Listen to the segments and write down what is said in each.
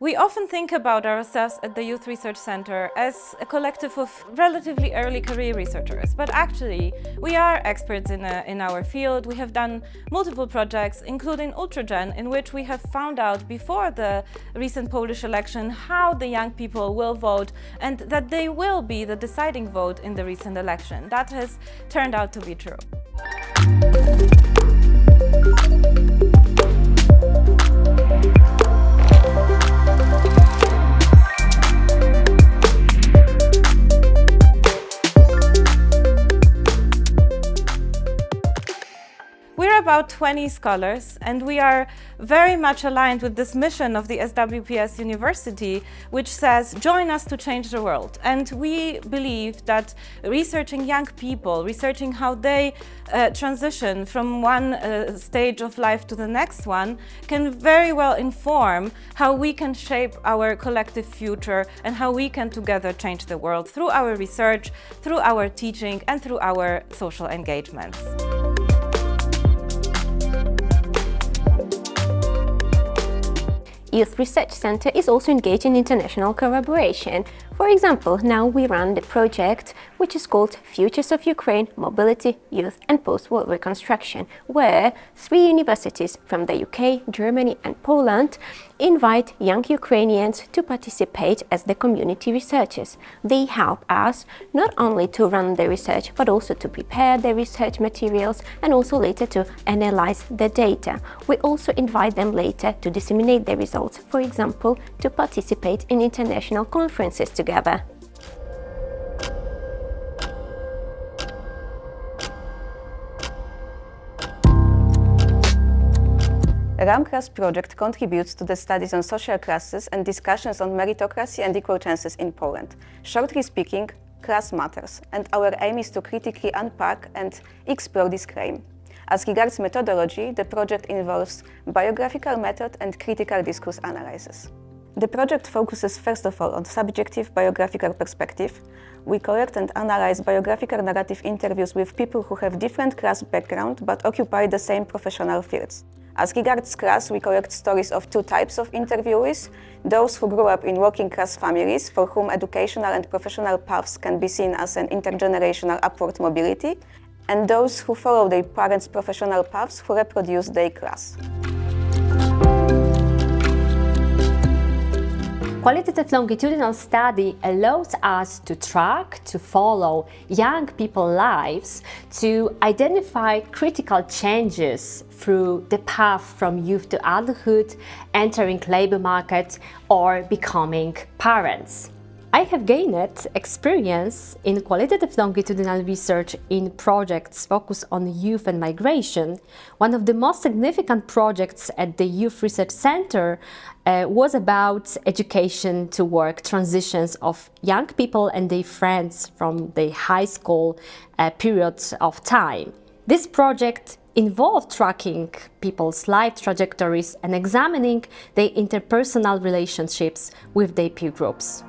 We often think about ourselves at the Youth Research Center as a collective of relatively early career researchers, but actually we are experts in our field. We have done multiple projects, including Ultragen, in which we have found out before the recent Polish election how the young people will vote and that they will be the deciding vote in the recent election. That has turned out to be true. We're about 20 scholars, and we are very much aligned with this mission of the SWPS University, which says, join us to change the world. And we believe that researching young people, researching how they transition from one stage of life to the next one, can very well inform how we can shape our collective future and how we can together change the world through our research, through our teaching, and through our social engagements. Youth Research Center is also engaged in international collaboration. For example, now we run the project which is called Futures of Ukraine, Mobility, Youth and Post-War Reconstruction, where 3 universities from the UK, Germany and Poland invite young Ukrainians to participate as the community researchers. They help us not only to run the research, but also to prepare the research materials and also later to analyze the data. We also invite them later to disseminate the results, for example, to participate in international conferences together. Class project contributes to the studies on social classes and discussions on meritocracy and equal chances in Poland. Shortly speaking, class matters, and our aim is to critically unpack and explore this claim. As regards methodology, the project involves biographical method and critical discourse analysis. The project focuses first of all on subjective biographical perspective. We collect and analyze biographical narrative interviews with people who have different class background but occupy the same professional fields. As regards class, we collect stories of 2 types of interviewees: those who grew up in working class families, for whom educational and professional paths can be seen as an intergenerational upward mobility, and those who follow their parents' professional paths, who reproduce their class. Qualitative longitudinal study allows us to track, to follow young people's lives, to identify critical changes through the path from youth to adulthood, entering labor market, or becoming parents. I have gained experience in qualitative longitudinal research in projects focused on youth and migration. One of the most significant projects at the Youth Research Center was about education to work transitions of young people and their friends from the high school periods of time. This project involved tracking people's life trajectories and examining their interpersonal relationships with their peer groups.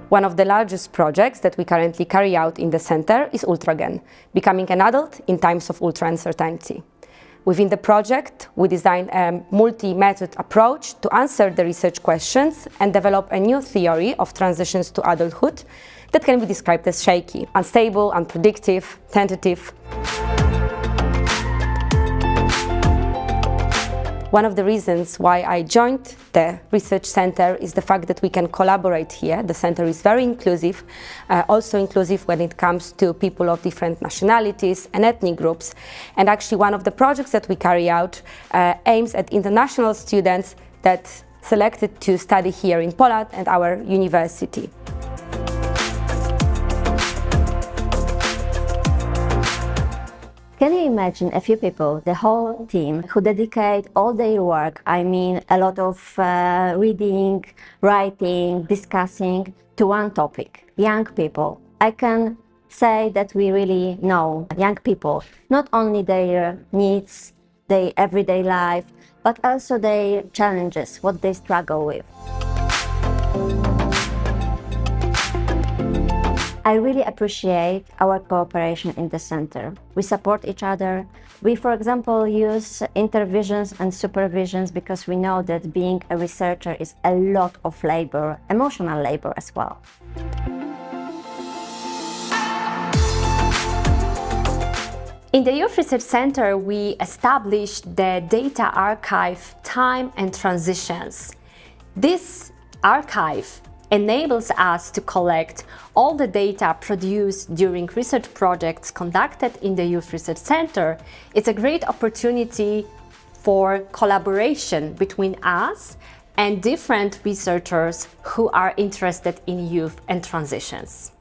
One of the largest projects that we currently carry out in the center is Ultragen, becoming an adult in times of ultra-uncertainty. Within the project, we designed a multi-method approach to answer the research questions and develop a new theory of transitions to adulthood that can be described as shaky, unstable, unpredictable, tentative. One of the reasons why I joined the research center is the fact that we can collaborate here. The center is very inclusive, also inclusive when it comes to people of different nationalities and ethnic groups. And actually one of the projects that we carry out aims at international students that selected to study here in Poland and our university. Can you imagine a few people, the whole team, who dedicate all their work, I mean a lot of reading, writing, discussing, to one topic, young people? I can say that we really know young people, not only their needs, their everyday life, but also their challenges, what they struggle with. I really appreciate our cooperation in the center. We support each other. We, for example, use intervisions and supervisions because we know that being a researcher is a lot of labor, emotional labor as well. In the Youth Research Center, we established the data archive Time and Transitions. This archive enables us to collect all the data produced during research projects conducted in the Youth Research Center. It's a great opportunity for collaboration between us and different researchers who are interested in youth and transitions.